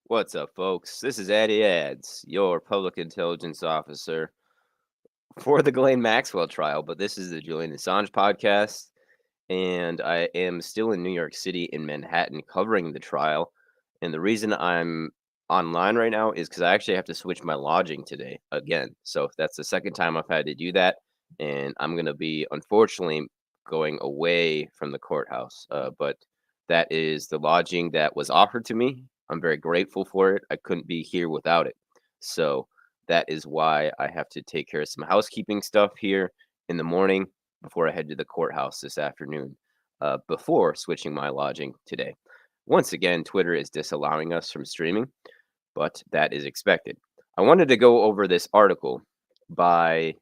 What's up, folks? This is Eddie Ads, your public intelligence officer for the Ghislaine Maxwell trial, but this is the Julian Assange podcast, and I am still in New York City in Manhattan covering the trial. And the reason I'm online right now is because I actually have to switch my lodging today again. So that's the second time I've had to do that, and I'm going to be, unfortunately, going away from the courthouse. But that is the lodging that was offered to me. I'm very grateful for it. I couldn't be here without it. So that is why I have to take care of some housekeeping stuff here in the morning before I head to the courthouse this afternoon, before switching my lodging today. Once again, Twitter is disallowing us from streaming, but that is expected. I wanted to go over this article by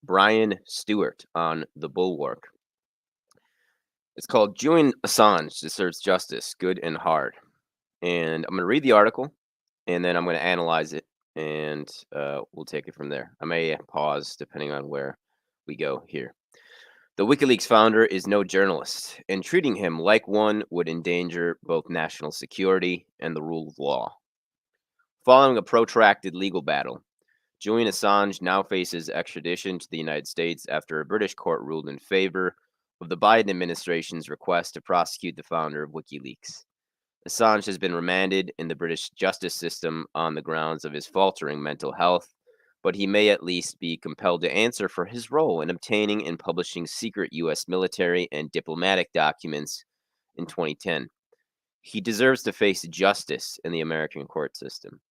Brian Stewart on The Bulwark. It's called Julian Assange Deserves Justice, Good and Hard. And I'm going to read the article, and then I'm going to analyze it, and we'll take it from there. I may pause depending on where we go here. The WikiLeaks founder is no journalist, and treating him like one would endanger both national security and the rule of law. Following a protracted legal battle, Julian Assange now faces extradition to the United States after a British court ruled in favor of the Biden administration's request to prosecute the founder of WikiLeaks. Assange has been remanded in the British justice system on the grounds of his faltering mental health, but he may at least be compelled to answer for his role in obtaining and publishing secret U.S. military and diplomatic documents in 2010. He deserves to face justice in the American court system.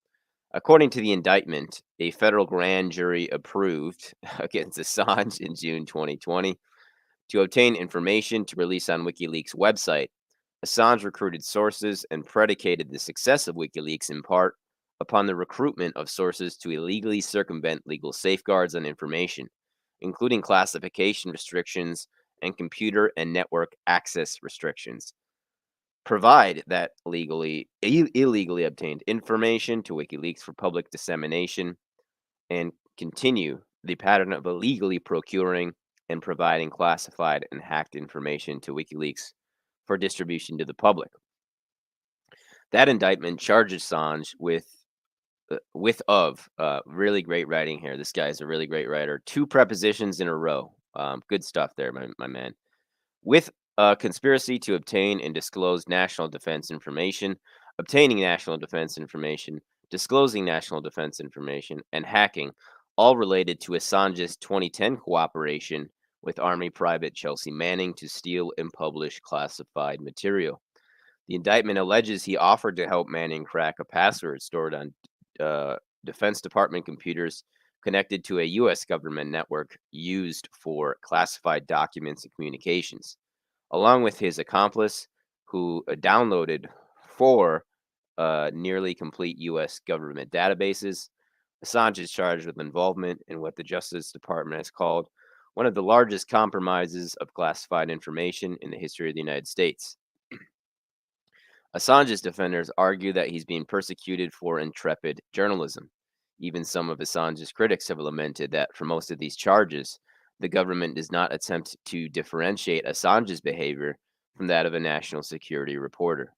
According to the indictment, a federal grand jury approved against Assange in June 2020 to obtain information to release on WikiLeaks' website. Assange recruited sources and predicated the success of WikiLeaks in part upon the recruitment of sources to illegally circumvent legal safeguards on information, including classification restrictions and computer and network access restrictions. Provide that illegally obtained information to WikiLeaks for public dissemination, and continue the pattern of illegally procuring and providing classified and hacked information to WikiLeaks for distribution to the public. That indictment charges Assange with really great writing here. This guy is a really great writer. Two prepositions in a row. Good stuff there, my man. With a conspiracy to obtain and disclose national defense information, obtaining national defense information, disclosing national defense information, and hacking, all related to Assange's 2010 cooperation with Army Private Chelsea Manning to steal and publish classified material. The indictment alleges he offered to help Manning crack a password stored on Defense Department computers connected to a U.S. government network used for classified documents and communications. Along with his accomplice, who downloaded four nearly complete U.S. government databases, Assange is charged with involvement in what the Justice Department has called one of the largest compromises of classified information in the history of the United States. Assange's defenders argue that he's being persecuted for intrepid journalism. Even some of Assange's critics have lamented that for most of these charges, the government does not attempt to differentiate Assange's behavior from that of a national security reporter.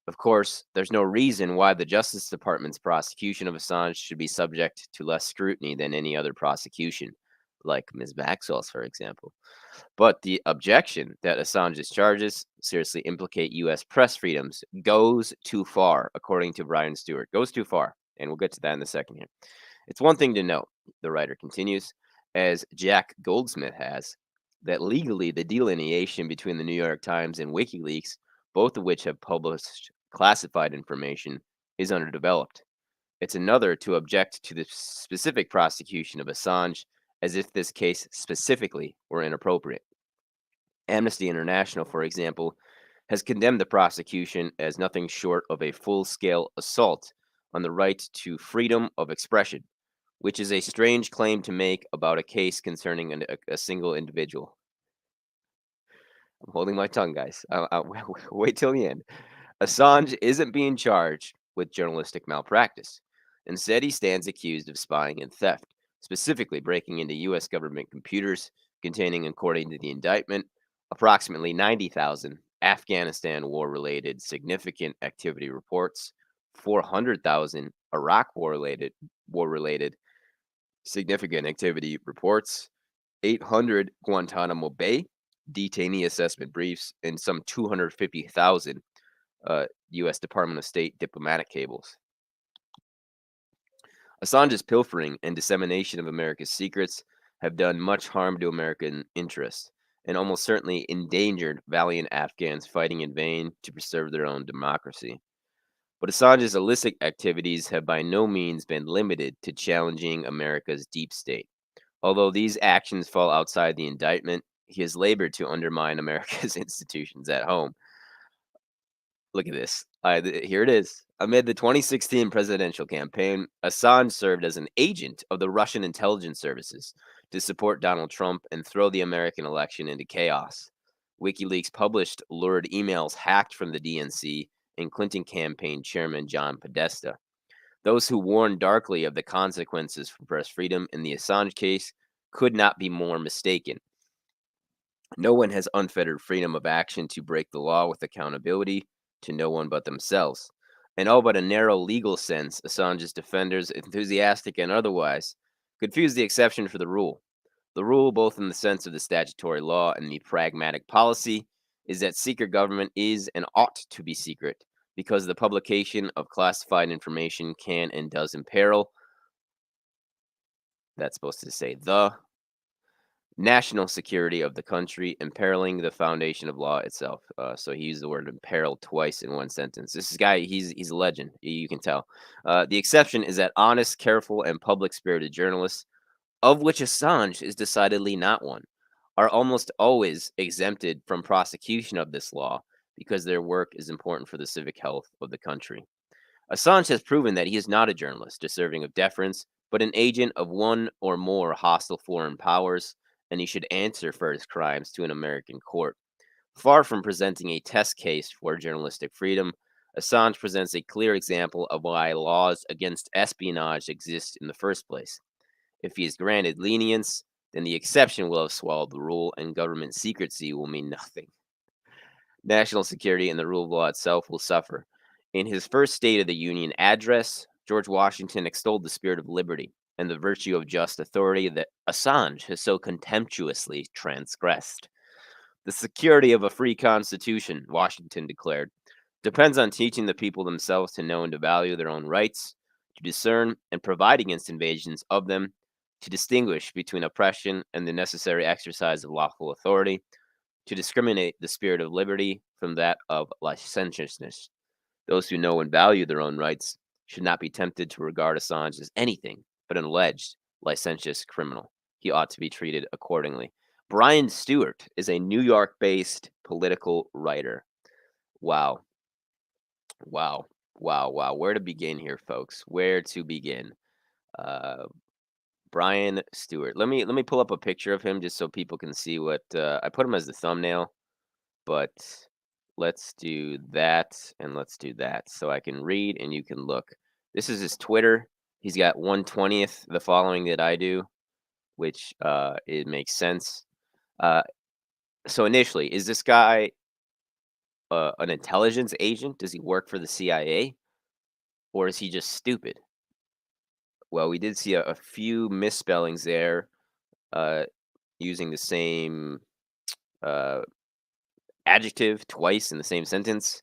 Of course, there's no reason why the Justice Department's prosecution of Assange should be subject to less scrutiny than any other prosecution, like Ms. Maxwell's, for example. But the objection that Assange's charges seriously implicate U.S. press freedoms goes too far, according to Brian Stewart. Goes too far, and we'll get to that in a second here. It's one thing to note, the writer continues, as Jack Goldsmith has, that legally the delineation between the New York Times and WikiLeaks, both of which have published classified information, is underdeveloped. It's another to object to the specific prosecution of Assange as if this case specifically were inappropriate. Amnesty International, for example, has condemned the prosecution as nothing short of a full scale assault on the right to freedom of expression, which is a strange claim to make about a case concerning a single individual. I'm holding my tongue, guys. I'll wait till the end. Assange isn't being charged with journalistic malpractice. Instead, he stands accused of spying and theft, specifically breaking into U.S. government computers containing, according to the indictment, approximately 90,000 Afghanistan war related significant activity reports, 400,000 Iraq war-related significant activity reports, 800 Guantanamo Bay detainee assessment briefs, and some 250,000 U.S. Department of State diplomatic cables. Assange's pilfering and dissemination of America's secrets have done much harm to American interests and almost certainly endangered valiant Afghans fighting in vain to preserve their own democracy. But Assange's illicit activities have by no means been limited to challenging America's deep state. Although these actions fall outside the indictment, he has labored to undermine America's institutions at home. Look at this. Here it is. Amid the 2016 presidential campaign, Assange served as an agent of the Russian intelligence services to support Donald Trump and throw the American election into chaos. WikiLeaks published lurid emails hacked from the DNC and Clinton campaign chairman John Podesta. Those who warned darkly of the consequences for press freedom in the Assange case could not be more mistaken. No one has unfettered freedom of action to break the law with accountability to no one but themselves. In all but a narrow legal sense, Assange's defenders, enthusiastic and otherwise, confuse the exception for the rule. The rule, both in the sense of the statutory law and the pragmatic policy, is that secret government is and ought to be secret, because the publication of classified information can and does imperil, that's supposed to say the national security of the country, imperiling the foundation of law itself. So he used the word imperil twice in one sentence. This guy, he's a legend. You can tell. The exception is that honest, careful, and public-spirited journalists, of which Assange is decidedly not one, are almost always exempted from prosecution of this law because their work is important for the civic health of the country. Assange has proven that he is not a journalist deserving of deference, but an agent of one or more hostile foreign powers, and he should answer for his crimes to an American court. Far from presenting a test case for journalistic freedom, Assange presents a clear example of why laws against espionage exist in the first place. If he is granted lenience, then the exception will have swallowed the rule, and government secrecy will mean nothing. National security and the rule of law itself will suffer. In his first State of the Union address, George Washington extolled the spirit of liberty and the virtue of just authority that Assange has so contemptuously transgressed. The security of a free constitution, Washington declared, depends on teaching the people themselves to know and to value their own rights, to discern and provide against invasions of them, to distinguish between oppression and the necessary exercise of lawful authority, to discriminate the spirit of liberty from that of licentiousness. Those who know and value their own rights should not be tempted to regard Assange as anything but an alleged licentious criminal. He ought to be treated accordingly. Brian Stewart is a New York-based political writer. Wow. Wow. Wow. Wow. Where to begin here, folks? Where to begin? Brian Stewart. Let me pull up a picture of him just so people can see what I put him as the thumbnail, but let's do that and let's do that so I can read and you can look. This is his Twitter. He's got 1/20th the following that I do, which it makes sense. So initially, is this guy an intelligence agent? Does he work for the CIA? Or is he just stupid? Well, we did see a few misspellings there using the same adjective twice in the same sentence,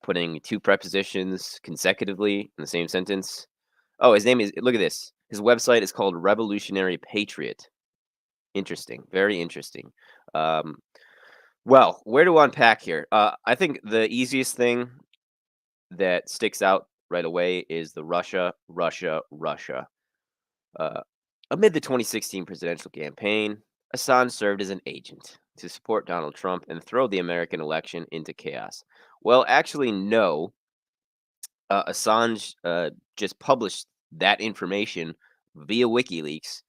putting two prepositions consecutively in the same sentence. Oh, his name is, look at this. His website is called Revolutionary Patriot. Interesting. Very interesting. Well, where to unpack here? I think the easiest thing that sticks out right away is the Russia. Amid the 2016 presidential campaign, Assange served as an agent to support Donald Trump and throw the American election into chaos. Well, actually, no. Assange just published that information via WikiLeaks.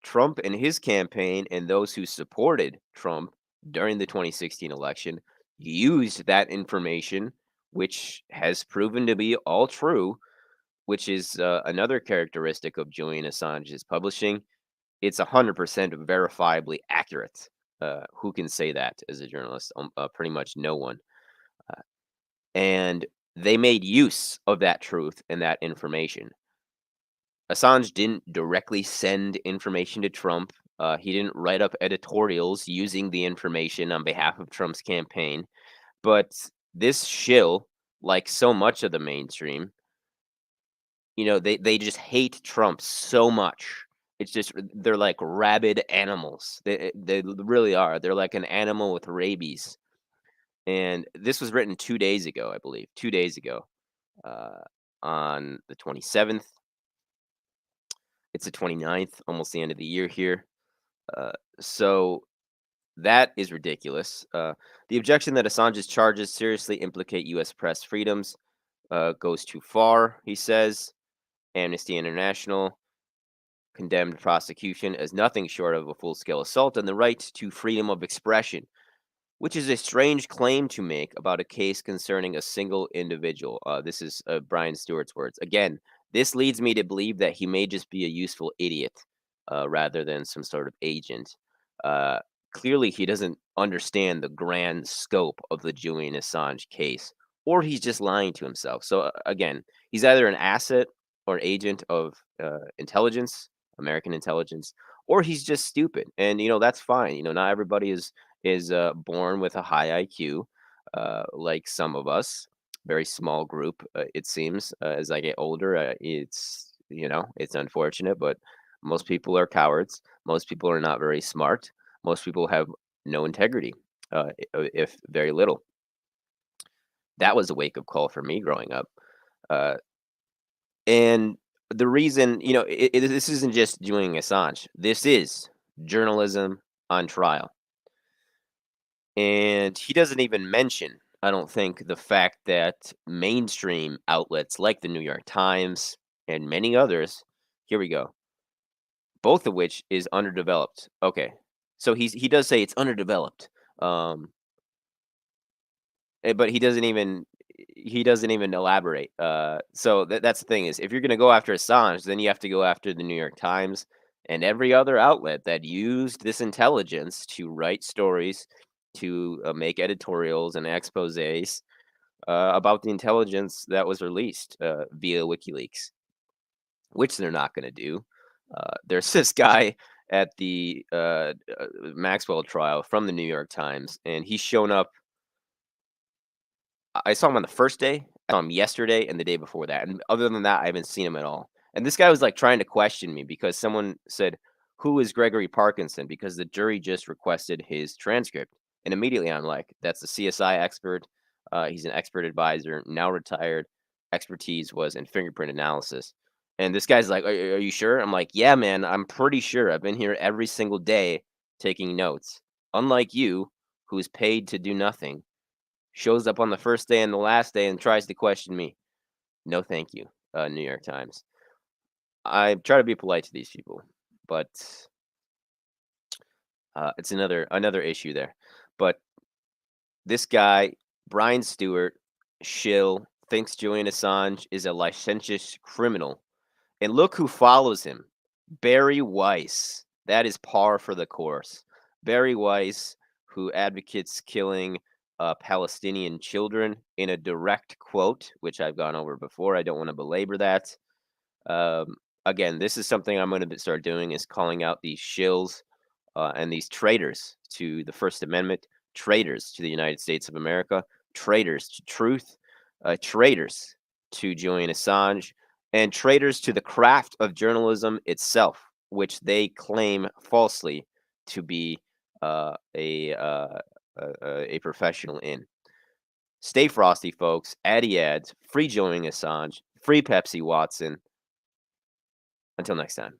Trump and his campaign and those who supported Trump during the 2016 election used that information, which has proven to be all true, which is another characteristic of Julian Assange's publishing. It's 100% verifiably accurate. Who can say that as a journalist? Pretty much no one. And they made use of that truth and that information. Assange didn't directly send information to Trump. He didn't write up editorials using the information on behalf of Trump's campaign. But this shill, like so much of the mainstream, they just hate Trump so much. It's just they're like rabid animals. They really are. They're like an animal with rabies. And this was written 2 days ago, I believe. 2 days ago, uh, on the 27th. It's the 29th, almost the end of the year here. So that is ridiculous. The objection that Assange's charges seriously implicate U.S. press freedoms goes too far, he says. Amnesty International condemned prosecution as nothing short of a full-scale assault on the right to freedom of expression, which is a strange claim to make about a case concerning a single individual. This is Brian Stewart's words. Again, this leads me to believe that he may just be a useful idiot rather than some sort of agent. Uh, Clearly, he doesn't understand the grand scope of the Julian Assange case, or he's just lying to himself. So, again, he's either an asset or agent of intelligence, American intelligence, or he's just stupid. And, that's fine. Not everybody is born with a high IQ, like some of us. Very small group, it seems. As I get older, it's unfortunate, but most people are cowards. Most people are not very smart. Most people have no integrity, if very little. That was a wake up call for me growing up, uh, and the reason, this isn't just Julian Assange. This is journalism on trial. And he doesn't even mention, I don't think, the fact that mainstream outlets like the New York Times and many others, here we go, both of which is underdeveloped. Okay. So he does say it's underdeveloped. Um, but he doesn't even elaborate. So that's the thing is, if you're going to go after Assange, then you have to go after the New York Times and every other outlet that used this intelligence to write stories, to make editorials and exposés about the intelligence that was released via WikiLeaks, which they're not going to do. There's this guy at the Maxwell trial from the New York Times, and he's shown up. I saw him on the first day, I saw him yesterday, and the day before that, and other than that, I haven't seen him at all. And this guy was, like, trying to question me because someone said, "Who is Gregory Parkinson?" Because the jury just requested his transcript, and immediately I'm like, "That's a CSI expert, he's an expert advisor, now retired, expertise was in fingerprint analysis." And this guy's like, "Are you sure?" I'm like, "Yeah, man, I'm pretty sure. I've been here every single day taking notes. Unlike you, who's paid to do nothing." Shows up on the first day and the last day and tries to question me. No, thank you, New York Times. I try to be polite to these people, but it's another issue there. But this guy, Brian Stewart, shill, thinks Julian Assange is a licentious criminal. And look who follows him. Barry Weiss. That is par for the course. Barry Weiss, who advocates killing Palestinian children in a direct quote, which I've gone over before. I don't want to belabor that. Again, this is something I'm going to start doing, is calling out these shills and these traitors to the First Amendment, traitors to the United States of America, traitors to truth, traitors to Julian Assange, and traitors to the craft of journalism itself, which they claim falsely to be a professional in. Stay frosty, folks. Addy ads. Free Julian Assange. Free Pepsi Watson. Until next time.